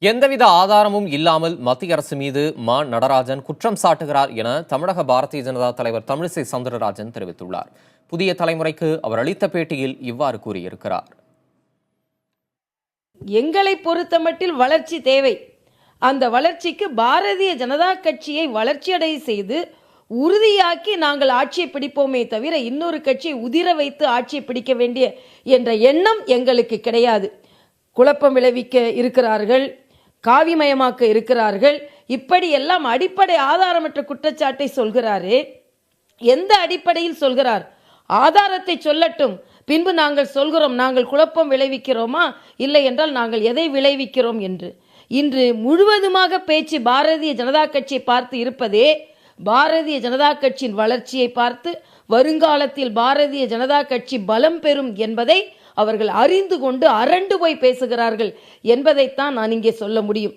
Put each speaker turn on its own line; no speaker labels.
எந்தவித ஆதாரமும் இல்லாமல் மத்திய அரசு மீது மா நடராஜன் குற்றம் சாட்டுகிறார் என தமிழக பாரதிய ஜனதா தலைவர் தமிழிசை சவுந்தரராஜன் தெரிவித்துள்ளார். புதிய தலைமுறைக்கு அவர் அளித்த பேட்டியில் இவ்வாறு கூறியிருக்கிறார்.
எங்களை பொறுத்தமட்டில் வளர்ச்சி தேவை. அந்த வளர்ச்சிக்கு பாரதிய ஜனதா கட்சியை வளர்ச்சியடை செய்து உறுதியாக்கி நாங்கள் ஆட்சியை பிடிப்போமே தவிர இன்னொரு கட்சியை உதிர வைத்து ஆட்சியை பிடிக்க வேண்டிய என்ற எண்ணம் எங்களுக்கு கிடையாது. குழப்பம் விளைவிக்க இருக்கிறார்கள், காவிமயமாக்க இருக்கிறார்கள், இப்படி எல்லாம் அடிப்படை ஆதாரமற்ற குற்றச்சாட்டை சொல்கிறாரே. எந்த அடிப்படையில் சொல்கிறார்? ஆதாரத்தை சொல்லட்டும், பின்பு நாங்கள் சொல்கிறோம் நாங்கள் குழப்பம் விளைவிக்கிறோமா, இல்லை என்றால் நாங்கள் எதை விளைவிக்கிறோம் என்று. இன்று முழுவதுமாக பேச்சு பாரதிய ஜனதா கட்சியை பார்த்து இருப்பதே பாரதிய ஜனதா கட்சியின் வளர்ச்சியை பார்த்து வருங்காலத்தில் பாரதிய ஜனதா கட்சி பலம் பெறும் என்பதை அவர்கள் அறிந்து கொண்டு அரண்டு போய் பேசுகிறார்கள் என்பதைத்தான் நான் இங்கே சொல்ல முடியும்.